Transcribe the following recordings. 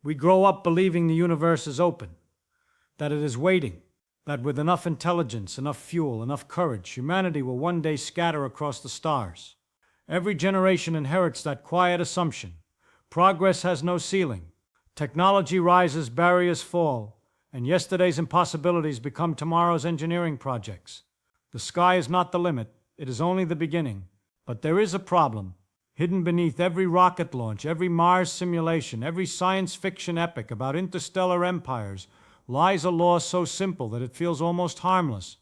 We grow up believing the universe is open, that it is waiting, that with enough intelligence, enough fuel, enough courage, humanity will one day scatter across the stars. Every generation inherits that quiet assumption. Progress has no ceiling. Technology rises, barriers fall, and yesterday's impossibilities become tomorrow's engineering projects. The sky is not the limit, it is only the beginning. But there is a problem. Hidden beneath every rocket launch, every Mars simulation, every science fiction epic about interstellar empires, lies a law so simple that it feels almost harmless.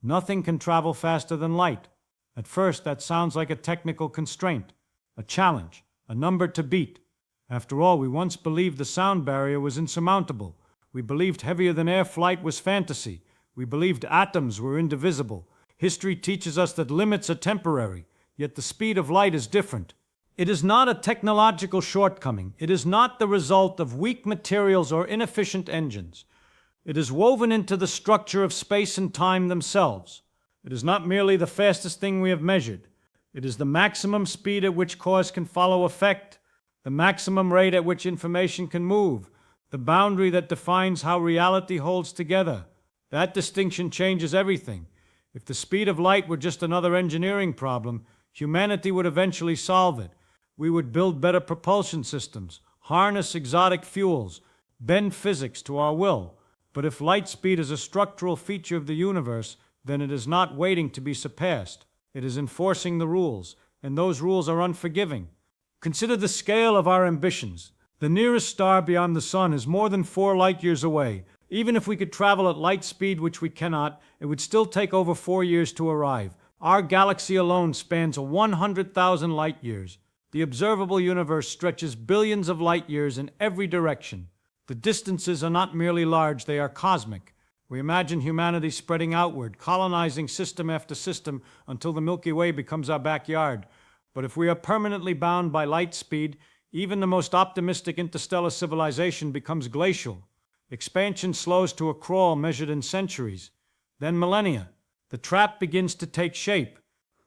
Nothing can travel faster than light. At first, that sounds like a technical constraint, a challenge, a number to beat. After all, we once believed the sound barrier was insurmountable. We believed heavier than air flight was fantasy. We believed atoms were indivisible. History teaches us that limits are temporary, yet the speed of light is different. It is not a technological shortcoming. It is not the result of weak materials or inefficient engines. It is woven into the structure of space and time themselves. It is not merely the fastest thing we have measured. It is the maximum speed at which cause can follow effect, the maximum rate at which information can move, the boundary that defines how reality holds together. That distinction changes everything. If the speed of light were just another engineering problem, humanity would eventually solve it. We would build better propulsion systems, harness exotic fuels, bend physics to our will. But if light speed is a structural feature of the universe, then it is not waiting to be surpassed. It is enforcing the rules, and those rules are unforgiving. Consider the scale of our ambitions. The nearest star beyond the sun is more than 4 light-years away. Even if we could travel at light speed, which we cannot, it would still take over 4 years to arrive. Our galaxy alone spans 100,000 light-years. The observable universe stretches billions of light-years in every direction. The distances are not merely large, they are cosmic. We imagine humanity spreading outward, colonizing system after system until the Milky Way becomes our backyard. But if we are permanently bound by light speed, even the most optimistic interstellar civilization becomes glacial. Expansion slows to a crawl measured in centuries, then millennia. The trap begins to take shape,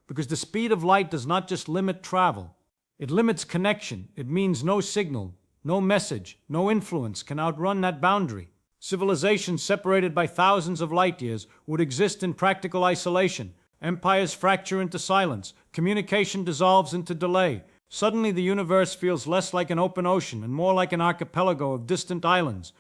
because the speed of light does not just limit travel. It limits connection. It means no signal, no message, no influence can outrun that boundary. Civilizations separated by thousands of light years would exist in practical isolation. Empires fracture into silence. Communication dissolves into delay. Suddenly the universe feels less like an open ocean and more like an archipelago of distant islands.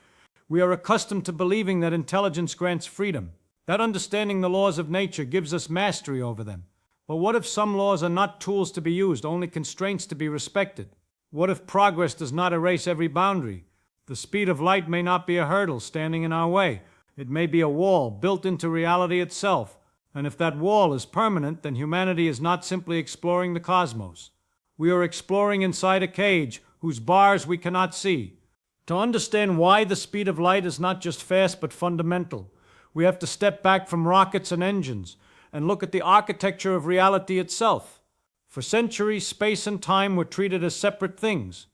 We are accustomed to believing that intelligence grants freedom, that understanding the laws of nature gives us mastery over them. But what if some laws are not tools to be used, only constraints to be respected? What if progress does not erase every boundary? The speed of light may not be a hurdle standing in our way. It may be a wall built into reality itself. And if that wall is permanent, then humanity is not simply exploring the cosmos. We are exploring inside a cage whose bars we cannot see. To understand why the speed of light is not just fast but fundamental, we have to step back from rockets and engines and look at the architecture of reality itself. For centuries, space and time were treated as separate things.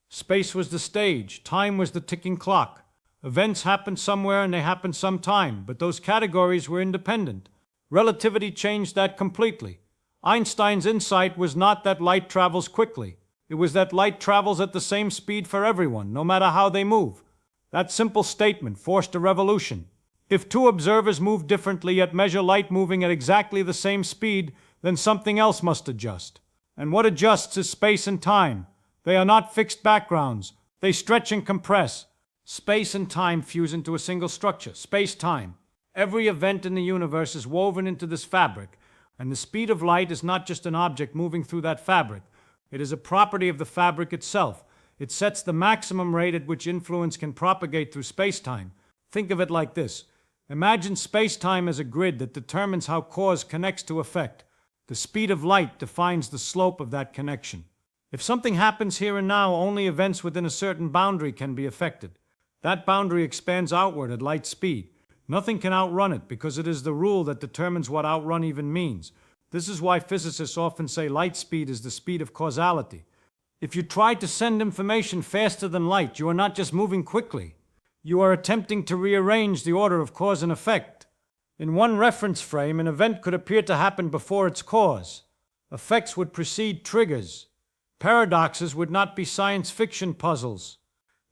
Space was the stage, time was the ticking clock. Events happened somewhere and they happened sometime, but those categories were independent. Relativity changed that completely. Einstein's insight was not that light travels quickly. It was that light travels at the same speed for everyone, no matter how they move. That simple statement forced a revolution. If two observers move differently yet measure light moving at exactly the same speed, then something else must adjust. And what adjusts is space and time. They are not fixed backgrounds. They stretch and compress. Space and time fuse into a single structure, space-time. Every event in the universe is woven into this fabric, and the speed of light is not just an object moving through that fabric. It is a property of the fabric itself. It sets the maximum rate at which influence can propagate through space-time. Think of it like this. Imagine space-time as a grid that determines how cause connects to effect. The speed of light defines the slope of that connection. If something happens here and now, only events within a certain boundary can be affected. That boundary expands outward at light speed. Nothing can outrun it because it is the rule that determines what outrun even means. This is why physicists often say light speed is the speed of causality. If you try to send information faster than light, you are not just moving quickly. You are attempting to rearrange the order of cause and effect. In one reference frame, an event could appear to happen before its cause. Effects would precede triggers. Paradoxes would not be science fiction puzzles.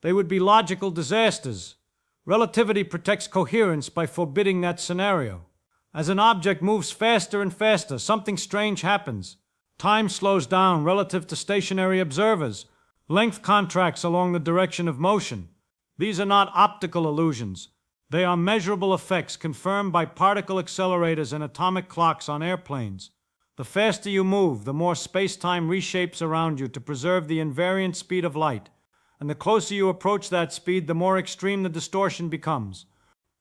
They would be logical disasters. Relativity protects coherence by forbidding that scenario. As an object moves faster and faster, something strange happens. Time slows down relative to stationary observers. Length contracts along the direction of motion. These are not optical illusions. They are measurable effects confirmed by particle accelerators and atomic clocks on airplanes. The faster you move, the more space-time reshapes around you to preserve the invariant speed of light. And the closer you approach that speed, the more extreme the distortion becomes.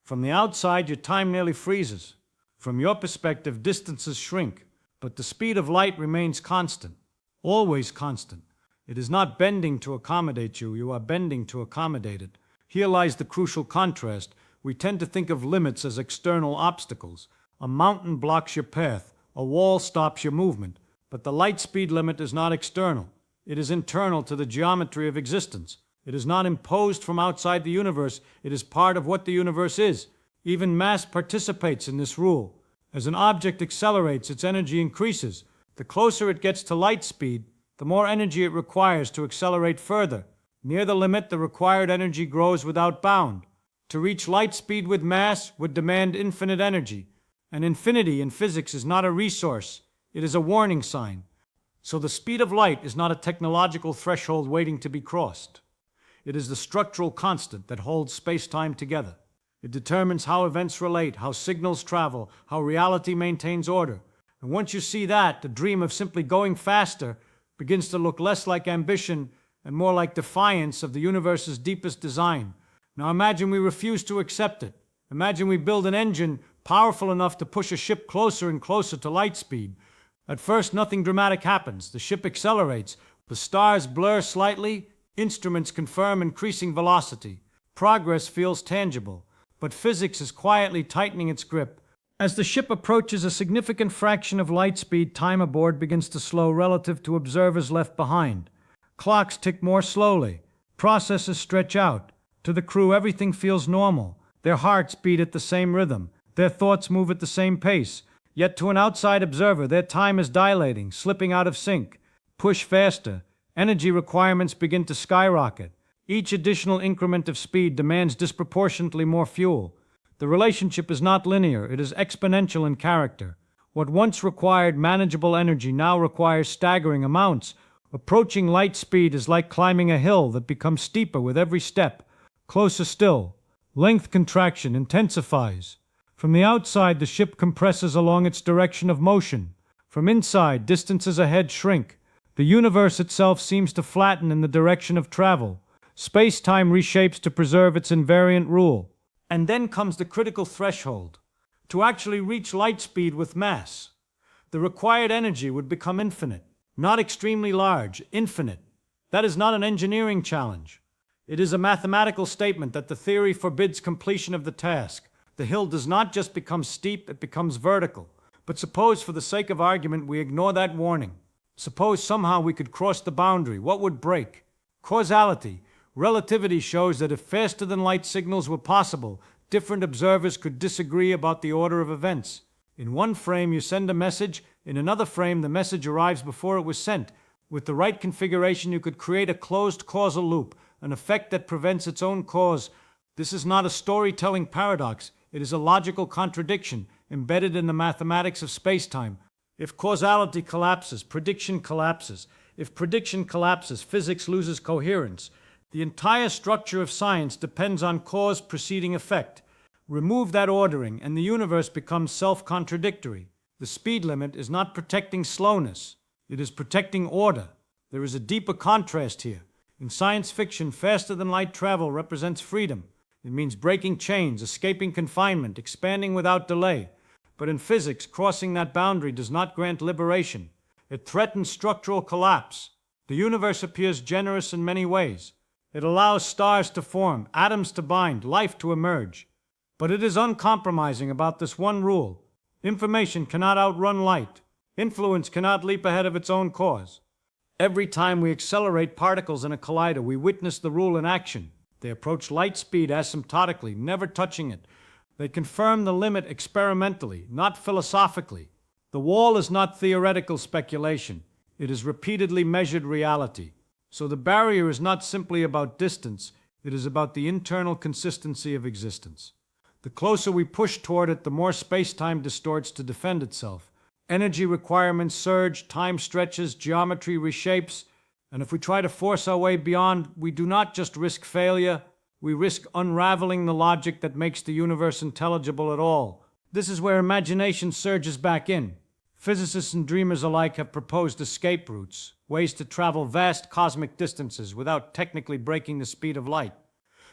From the outside, your time nearly freezes. From your perspective, distances shrink, but the speed of light remains constant, always constant. It is not bending to accommodate you, you are bending to accommodate it. Here lies the crucial contrast. We tend to think of limits as external obstacles. A mountain blocks your path, a wall stops your movement, but the light speed limit is not external. It is internal to the geometry of existence. It is not imposed from outside the universe, it is part of what the universe is. Even mass participates in this rule. As an object accelerates, its energy increases. The closer it gets to light speed, the more energy it requires to accelerate further. Near the limit, the required energy grows without bound. To reach light speed with mass would demand infinite energy. And infinity in physics is not a resource, it is a warning sign. So the speed of light is not a technological threshold waiting to be crossed. It is the structural constant that holds space-time together. It determines how events relate, how signals travel, how reality maintains order. And once you see that, the dream of simply going faster begins to look less like ambition and more like defiance of the universe's deepest design. Now imagine we refuse to accept it. Imagine we build an engine powerful enough to push a ship closer and closer to light speed. At first, nothing dramatic happens. The ship accelerates. The stars blur slightly. Instruments confirm increasing velocity. Progress feels tangible. But physics is quietly tightening its grip. As the ship approaches a significant fraction of light speed, time aboard begins to slow relative to observers left behind. Clocks tick more slowly. Processes stretch out. To the crew, everything feels normal. Their hearts beat at the same rhythm. Their thoughts move at the same pace. Yet to an outside observer, their time is dilating, slipping out of sync. Push faster. Energy requirements begin to skyrocket. Each additional increment of speed demands disproportionately more fuel. The relationship is not linear, it is exponential in character. What once required manageable energy now requires staggering amounts. Approaching light speed is like climbing a hill that becomes steeper with every step. Closer still. Length contraction intensifies. From the outside, the ship compresses along its direction of motion. From inside, distances ahead shrink. The universe itself seems to flatten in the direction of travel. Space-time reshapes to preserve its invariant rule. And then comes the critical threshold. To actually reach light speed with mass, the required energy would become infinite. Not extremely large, infinite. That is not an engineering challenge. It is a mathematical statement that the theory forbids completion of the task. The hill does not just become steep, it becomes vertical. But suppose, for the sake of argument, we ignore that warning. Suppose somehow we could cross the boundary. What would break? Causality. Relativity shows that if faster-than-light signals were possible, different observers could disagree about the order of events. In one frame, you send a message. In another frame, the message arrives before it was sent. With the right configuration, you could create a closed causal loop, an effect that prevents its own cause. This is not a storytelling paradox. It is a logical contradiction embedded in the mathematics of space-time. If causality collapses, prediction collapses. If prediction collapses, physics loses coherence. The entire structure of science depends on cause preceding effect. Remove that ordering, and the universe becomes self-contradictory. The speed limit is not protecting slowness. It is protecting order. There is a deeper contrast here. In science fiction, faster-than-light travel represents freedom. It means breaking chains, escaping confinement, expanding without delay. But in physics, crossing that boundary does not grant liberation. It threatens structural collapse. The universe appears generous in many ways. It allows stars to form, atoms to bind, life to emerge. But it is uncompromising about this one rule. Information cannot outrun light. Influence cannot leap ahead of its own cause. Every time we accelerate particles in a collider, we witness the rule in action. They approach light speed asymptotically, never touching it. They confirm the limit experimentally, not philosophically. The wall is not theoretical speculation. It is repeatedly measured reality. So the barrier is not simply about distance. It is about the internal consistency of existence. The closer we push toward it, the more space-time distorts to defend itself. Energy requirements surge, time stretches, geometry reshapes, and if we try to force our way beyond, we do not just risk failure, we risk unraveling the logic that makes the universe intelligible at all. This is where imagination surges back in. Physicists and dreamers alike have proposed escape routes, ways to travel vast cosmic distances without technically breaking the speed of light.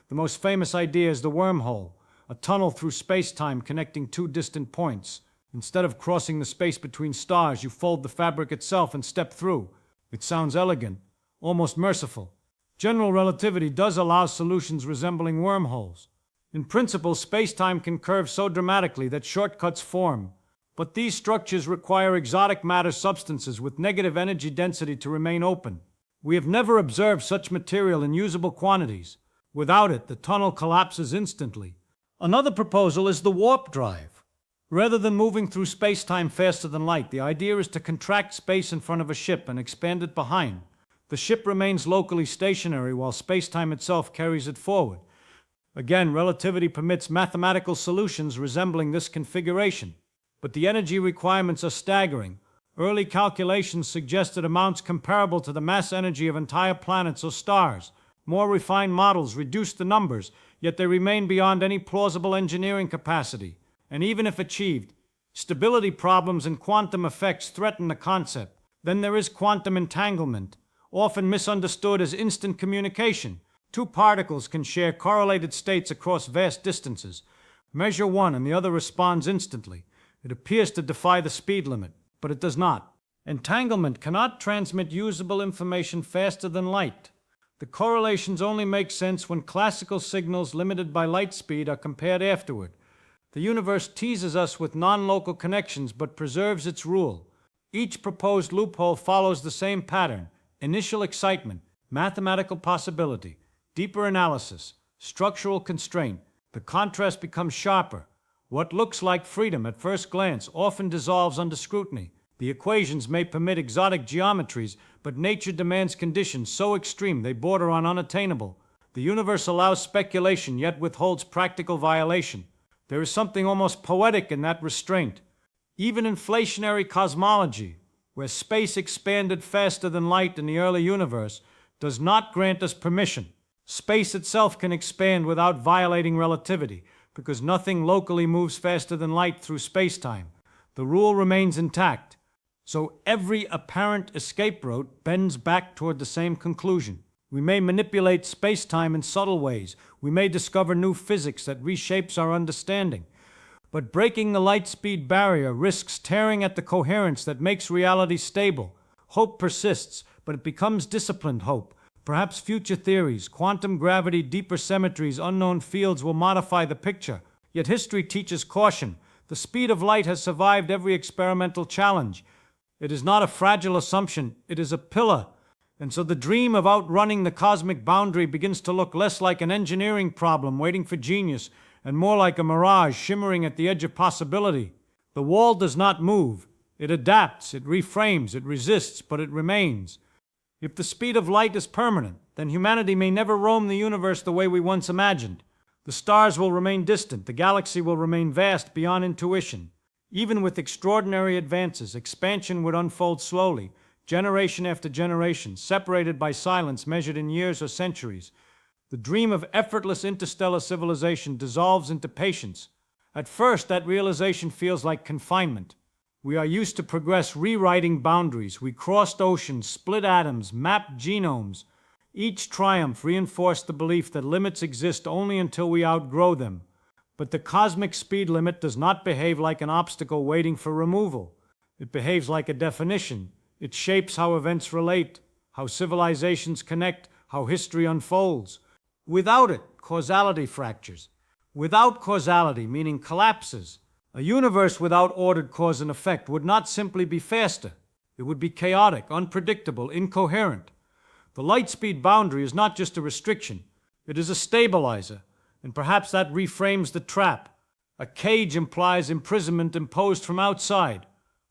The most famous idea is the wormhole, a tunnel through space-time connecting two distant points. Instead of crossing the space between stars, you fold the fabric itself and step through. It sounds elegant, almost merciful. General relativity does allow solutions resembling wormholes. In principle, space-time can curve so dramatically that shortcuts form. But these structures require exotic matter substances with negative energy density to remain open. We have never observed such material in usable quantities. Without it, the tunnel collapses instantly. Another proposal is the warp drive. Rather than moving through space-time faster than light, the idea is to contract space in front of a ship and expand it behind. The ship remains locally stationary while space-time itself carries it forward. Again, relativity permits mathematical solutions resembling this configuration. But the energy requirements are staggering. Early calculations suggested amounts comparable to the mass energy of entire planets or stars. More refined models reduce the numbers, yet they remain beyond any plausible engineering capacity. And even if achieved, stability problems and quantum effects threaten the concept. Then there is quantum entanglement, often misunderstood as instant communication. Two particles can share correlated states across vast distances. Measure one and the other responds instantly. It appears to defy the speed limit, but it does not. Entanglement cannot transmit usable information faster than light. The correlations only make sense when classical signals limited by light speed are compared afterward. The universe teases us with non-local connections but preserves its rule. Each proposed loophole follows the same pattern: initial excitement, mathematical possibility, deeper analysis, structural constraint. The contrast becomes sharper. What looks like freedom at first glance often dissolves under scrutiny. The equations may permit exotic geometries, but nature demands conditions so extreme they border on unattainable. The universe allows speculation, yet withholds practical violation. There is something almost poetic in that restraint. Even inflationary cosmology, where space expanded faster than light in the early universe, does not grant us permission. Space itself can expand without violating relativity, because nothing locally moves faster than light through space-time. The rule remains intact. So every apparent escape route bends back toward the same conclusion. We may manipulate space-time in subtle ways. We may discover new physics that reshapes our understanding. But breaking the light-speed barrier risks tearing at the coherence that makes reality stable. Hope persists, but it becomes disciplined hope. Perhaps future theories, quantum gravity, deeper symmetries, unknown fields will modify the picture. Yet history teaches caution. The speed of light has survived every experimental challenge. It is not a fragile assumption, it is a pillar. And so the dream of outrunning the cosmic boundary begins to look less like an engineering problem waiting for genius and more like a mirage shimmering at the edge of possibility. The wall does not move. It adapts, it reframes, it resists, but it remains. If the speed of light is permanent, then humanity may never roam the universe the way we once imagined. The stars will remain distant, the galaxy will remain vast beyond intuition. Even with extraordinary advances, expansion would unfold slowly, generation after generation, separated by silence measured in years or centuries. The dream of effortless interstellar civilization dissolves into patience. At first, that realization feels like confinement. We are used to progress rewriting boundaries. We crossed oceans, split atoms, mapped genomes. Each triumph reinforced the belief that limits exist only until we outgrow them. But the cosmic speed limit does not behave like an obstacle waiting for removal. It behaves like a definition. It shapes how events relate, how civilizations connect, how history unfolds. Without it, causality fractures. Without causality, meaning collapses. A universe without ordered cause and effect would not simply be faster. It would be chaotic, unpredictable, incoherent. The light speed boundary is not just a restriction. It is a stabilizer. And perhaps that reframes the trap. A cage implies imprisonment imposed from outside.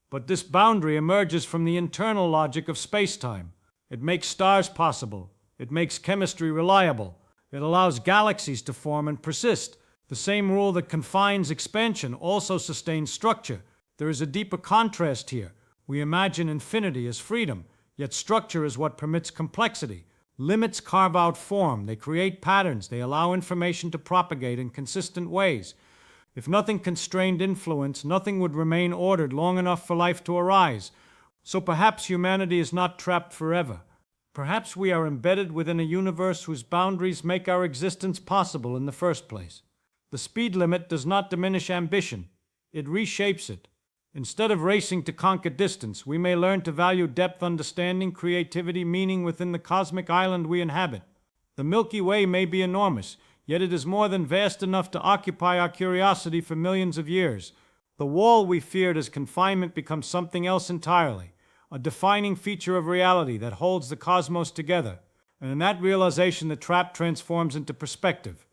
But this boundary emerges from the internal logic of space-time. It makes stars possible. It makes chemistry reliable. It allows galaxies to form and persist. The same rule that confines expansion also sustains structure. There is a deeper contrast here. We imagine infinity as freedom, yet structure is what permits complexity. Limits carve out form, they create patterns, they allow information to propagate in consistent ways. If nothing constrained influence, nothing would remain ordered long enough for life to arise. So perhaps humanity is not trapped forever. Perhaps we are embedded within a universe whose boundaries make our existence possible in the first place. The speed limit does not diminish ambition, it reshapes it. Instead of racing to conquer distance, we may learn to value depth, understanding, creativity, meaning within the cosmic island we inhabit. The Milky Way may be enormous, yet it is more than vast enough to occupy our curiosity for millions of years. The wall we feared as confinement becomes something else entirely, a defining feature of reality that holds the cosmos together. And in that realization, the trap transforms into perspective.